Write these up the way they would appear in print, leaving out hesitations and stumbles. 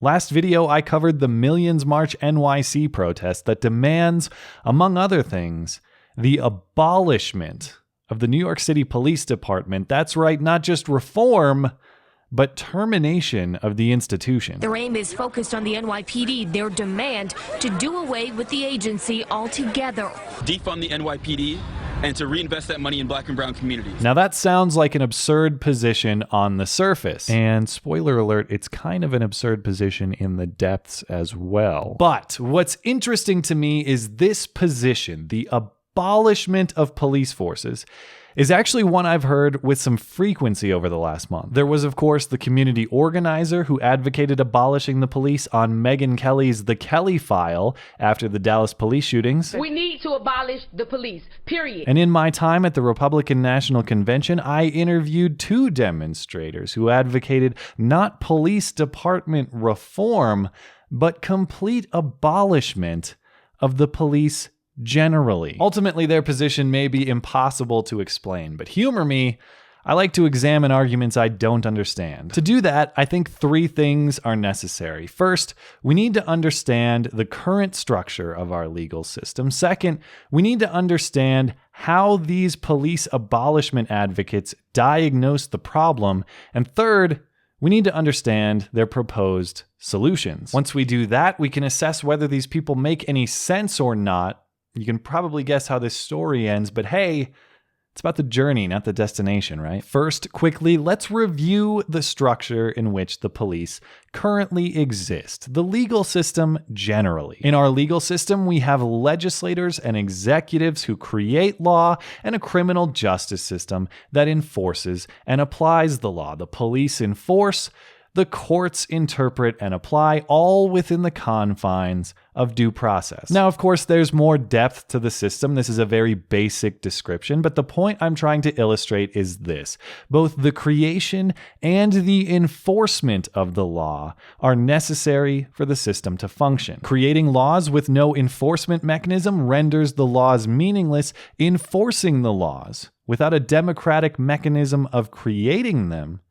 Last video, I covered the Millions March NYC protest that demands, among other things, the abolishment of the New York City Police Department. That's right, not just reform, but termination of the institution. Their aim is focused on the NYPD, their demand to do away with the agency altogether. Defund the NYPD and to reinvest that money in black and brown communities. Now that sounds like an absurd position on the surface. And spoiler alert, it's kind of an absurd position in the depths as well. But what's interesting to me is this position, the abolishment of police forces, is actually one I've heard with some frequency over the last month. There was, of course, the community organizer who advocated abolishing the police on Megyn Kelly's The Kelly File after the Dallas police shootings. We need to abolish the police, period. And in my time at the Republican National Convention, I interviewed 2 demonstrators who advocated not police department reform, but complete abolishment of the police generally. Ultimately, their position may be impossible to explain, but humor me, I like to examine arguments I don't understand. To do that, I think 3 things are necessary. First, we need to understand the current structure of our legal system. Second, we need to understand how these police abolishment advocates diagnose the problem. And third, we need to understand their proposed solutions. Once we do that, we can assess whether these people make any sense or not. You can probably guess how this story ends, but hey, it's about the journey, not the destination, right? First, quickly, let's review the structure in which the police currently exist, the legal system generally. In our legal system, we have legislators and executives who create law and a criminal justice system that enforces and applies the law. The police enforce, the courts interpret and apply, all within the confines of due process. Now, of course, there's more depth to the system. This is a very basic description, but the point I'm trying to illustrate is this. Both the creation and the enforcement of the law are necessary for the system to function. Creating laws with no enforcement mechanism renders the laws meaningless. Enforcing the laws without a democratic mechanism of creating them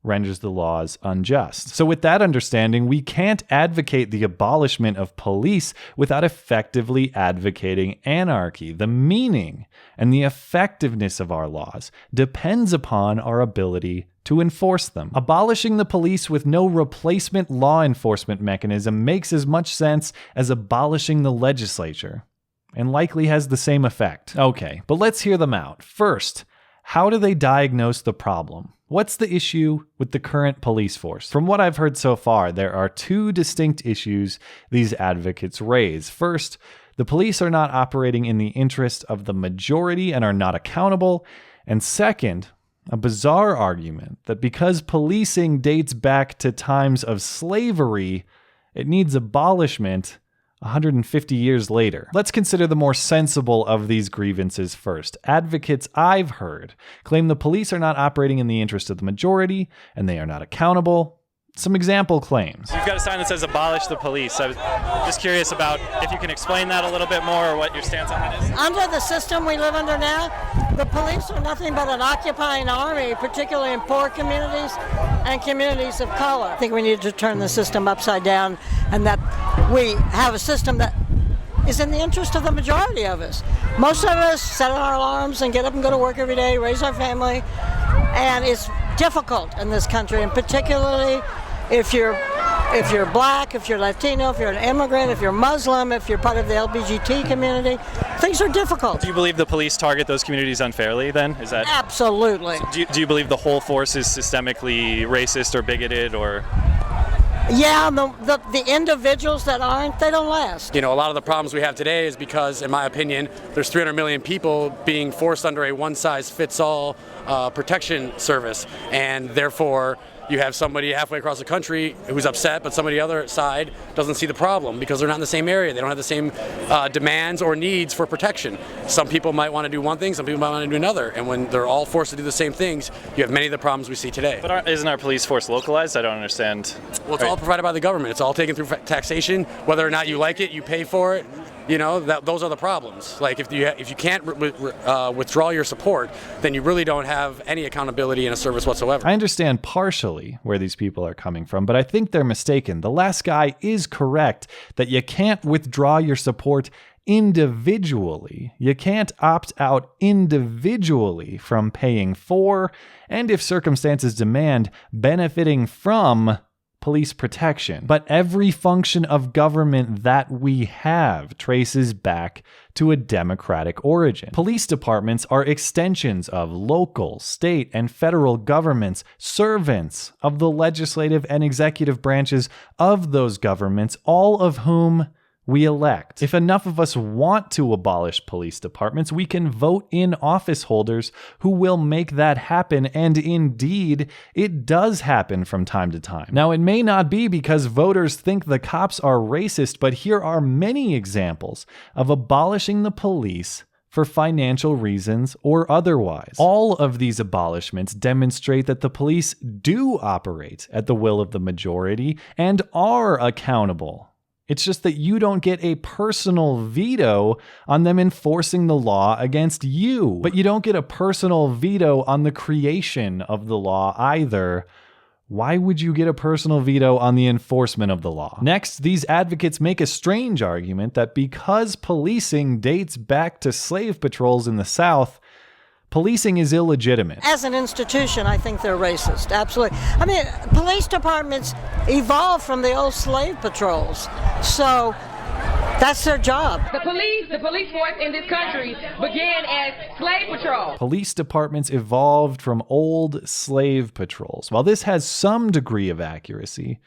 renders the laws unjust. So with that understanding, we can't advocate the abolishment of police without effectively advocating anarchy. The meaning and the effectiveness of our laws depends upon our ability to enforce them. Abolishing the police with no replacement law enforcement mechanism makes as much sense as abolishing the legislature, and likely has the same effect. Okay, but let's hear them out. First, how do they diagnose the problem? What's the issue with the current police force? From what I've heard so far, there are 2 distinct issues these advocates raise. First, the police are not operating in the interest of the majority and are not accountable. And second, a bizarre argument that because policing dates back to times of slavery, it needs abolishment 150 years later. Let's consider the more sensible of these grievances first. Advocates I've heard claim the police are not operating in the interest of the majority and they are not accountable. Some example claims. You've got a sign that says abolish the police. I was just curious about if you can explain that a little bit more or what your stance on that is. Under the system we live under now, the police are nothing but an occupying army, particularly in poor communities and communities of color. I think we need to turn the system upside down and that we have a system that is in the interest of the majority of us. Most of us set our alarms and get up and go to work every day, raise our family, and it's difficult in this country, and particularly if you're black, if you're Latino, if you're an immigrant, if you're Muslim, if you're part of the LGBT community, things are difficult. Do you believe the police target those communities unfairly then? Is that absolutely? So do you believe the whole force is systemically racist or bigoted or? Yeah, the individuals that aren't, they don't last. You know, a lot of the problems we have today is because, in my opinion, there's 300 million people being forced under a one-size-fits-all protection service, and therefore you have somebody halfway across the country who's upset, but somebody on the other side doesn't see the problem because they're not in the same area. They don't have the same demands or needs for protection. Some people might want to do one thing, some people might want to do another, and when they're all forced to do the same things, you have many of the problems we see today. But isn't our police force localized? I don't understand. Well, it's all provided by the government. It's all taken through taxation. Whether or not you like it, you pay for it. those are the problems. Like if you can't withdraw your support, then you really don't have any accountability in a service whatsoever. I understand partially where these people are coming from, but I think they're mistaken. The last guy is correct that you can't withdraw your support individually. You can't opt out individually from paying for, and if circumstances demand, benefiting from police protection. But every function of government that we have traces back to a democratic origin. Police departments are extensions of local, state, and federal governments, servants of the legislative and executive branches of those governments, all of whom we elect. If enough of us want to abolish police departments, we can vote in office holders who will make that happen, and indeed, it does happen from time to time. Now, it may not be because voters think the cops are racist, but here are many examples of abolishing the police for financial reasons or otherwise. All of these abolishments demonstrate that the police do operate at the will of the majority and are accountable. It's just that you don't get a personal veto on them enforcing the law against you. But you don't get a personal veto on the creation of the law either. Why would you get a personal veto on the enforcement of the law? Next, these advocates make a strange argument that because policing dates back to slave patrols in the South, policing is illegitimate. As an institution, I think they're racist. Absolutely. I mean, police departments evolved from the old slave patrols. So that's their job. The police force in this country began as slave patrol. Police departments evolved from old slave patrols. While this has some degree of accuracy,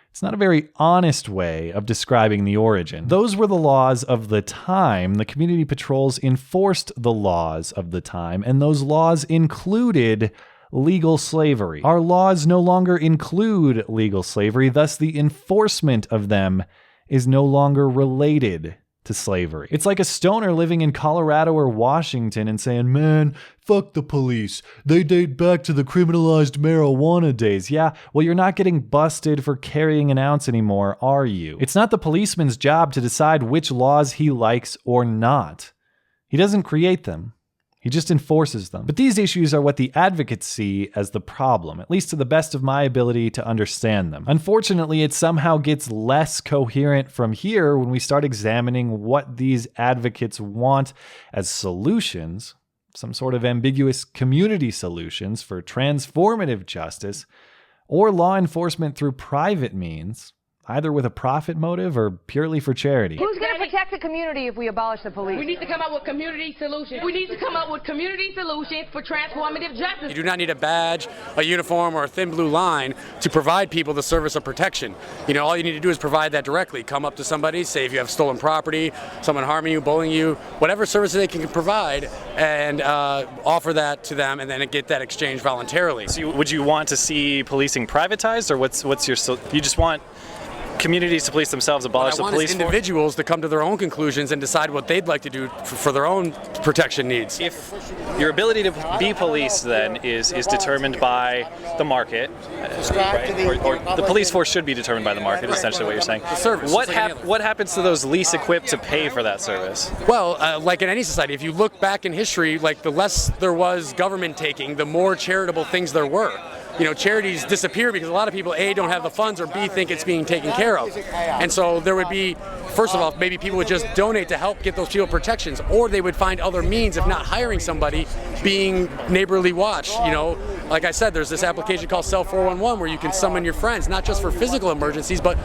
it's not a very honest way of describing the origin. Those were the laws of the time. The community patrols enforced the laws of the time, and those laws included legal slavery. Our laws no longer include legal slavery, thus the enforcement of them is no longer related to slavery. It's like a stoner living in Colorado or Washington and saying, man, fuck the police. They date back to the criminalized marijuana days. Yeah, well, you're not getting busted for carrying an ounce anymore, are you? It's not the policeman's job to decide which laws he likes or not. He doesn't create them. He just enforces them. But these issues are what the advocates see as the problem, at least to the best of my ability to understand them. Unfortunately, it somehow gets less coherent from here when we start examining what these advocates want as solutions, some sort of ambiguous community solutions for transformative justice, or law enforcement through private means, either with a profit motive or purely for charity. Who's going to protect the community if we abolish the police? We need to come up with community solutions. We need to come up with community solutions for transformative justice. You do not need a badge, a uniform, or a thin blue line to provide people the service of protection. All you need to do is provide that directly. Come up to somebody, say if you have stolen property, someone harming you, bullying you, whatever services they can provide, and offer that to them, and then get that exchange voluntarily. So would you want to see policing privatized, or what's your? You just want communities to police themselves, abolish the police force? Individuals to come to their own conclusions and decide what they'd like to do for their own protection needs. If your ability to be police then is determined by the market, right? or the police force should be determined by the market, essentially what you're saying. The service. What happens to those least equipped to pay for that service? Well, like in any society, if you look back in history, like the less there was government taking, the more charitable things there were. Charities disappear because a lot of people, A, don't have the funds, or B, think it's being taken care of. And so there would be, first of all, maybe people would just donate to help get those people protections, or they would find other means, if not hiring somebody, being neighborly watch. Like I said, there's this application called Cell 411 where you can summon your friends, not just for physical emergencies, but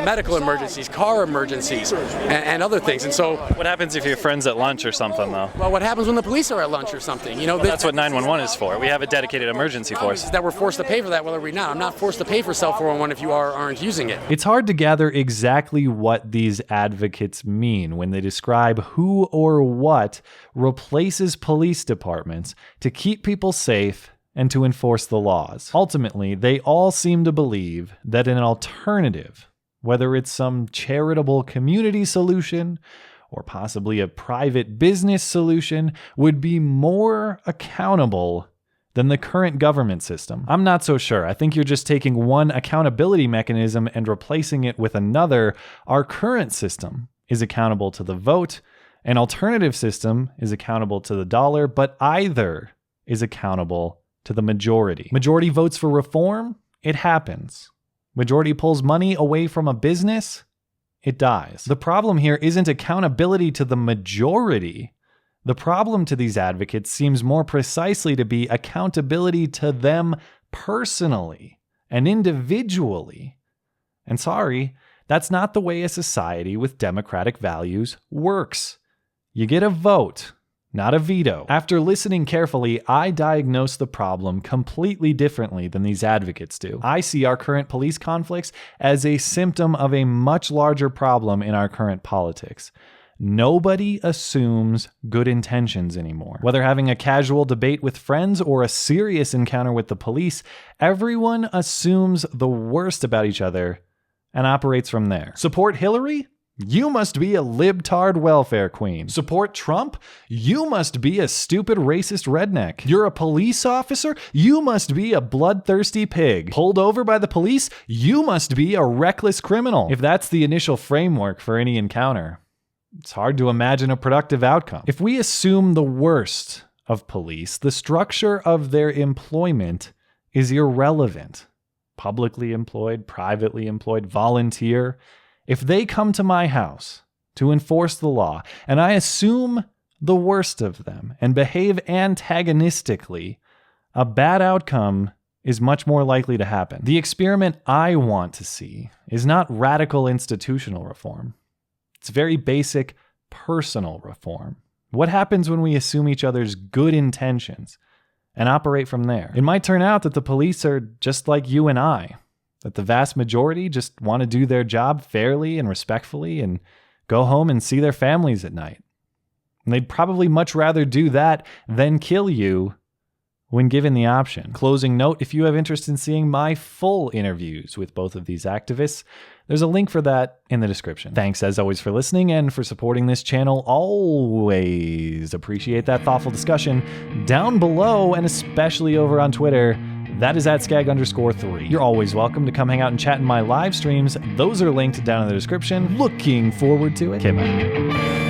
medical emergencies, car emergencies, and other things. And so, what happens if your friend's at lunch or something, though? Well, what happens when the police are at lunch or something? That's what 911 is for. We have a dedicated emergency force. That we're forced to pay for that, whether we're not. I'm not forced to pay for Cell 411 if you aren't using it. It's hard to gather exactly what these advocates mean when they describe who or what replaces police departments to keep people safe and to enforce the laws. Ultimately, they all seem to believe that an alternative, whether it's some charitable community solution or possibly a private business solution, would be more accountable than the current government system. I'm not so sure. I think you're just taking one accountability mechanism and replacing it with another. Our current system is accountable to the vote. An alternative system is accountable to the dollar, but either is accountable to the majority. Majority votes for reform, it happens. Majority pulls money away from a business, it dies. The problem here isn't accountability to the majority. The problem to these advocates seems more precisely to be accountability to them personally and individually. And sorry, that's not the way a society with democratic values works. You get a vote, not a veto. After listening carefully, I diagnose the problem completely differently than these advocates do. I see our current police conflicts as a symptom of a much larger problem in our current politics. Nobody assumes good intentions anymore. Whether having a casual debate with friends or a serious encounter with the police, everyone assumes the worst about each other and operates from there. Support Hillary? You must be a libtard welfare queen. Support Trump? You must be a stupid racist redneck. You're a police officer? You must be a bloodthirsty pig. Pulled over by the police? You must be a reckless criminal. If that's the initial framework for any encounter, it's hard to imagine a productive outcome. If we assume the worst of police, the structure of their employment is irrelevant. Publicly employed, privately employed, volunteer. If they come to my house to enforce the law, and I assume the worst of them and behave antagonistically, a bad outcome is much more likely to happen. The experiment I want to see is not radical institutional reform. It's very basic personal reform. What happens when we assume each other's good intentions and operate from there? It might turn out that the police are just like you and I, that the vast majority just want to do their job fairly and respectfully and go home and see their families at night. And they'd probably much rather do that than kill you when given the option. Closing note, if you have interest in seeing my full interviews with both of these activists, there's a link for that in the description. Thanks as always for listening and for supporting this channel. Always appreciate that thoughtful discussion down below and especially over on Twitter. That is @skag_3. You're always welcome to come hang out and chat in my live streams. Those are linked down in the description. Looking forward to it. Okay, bye.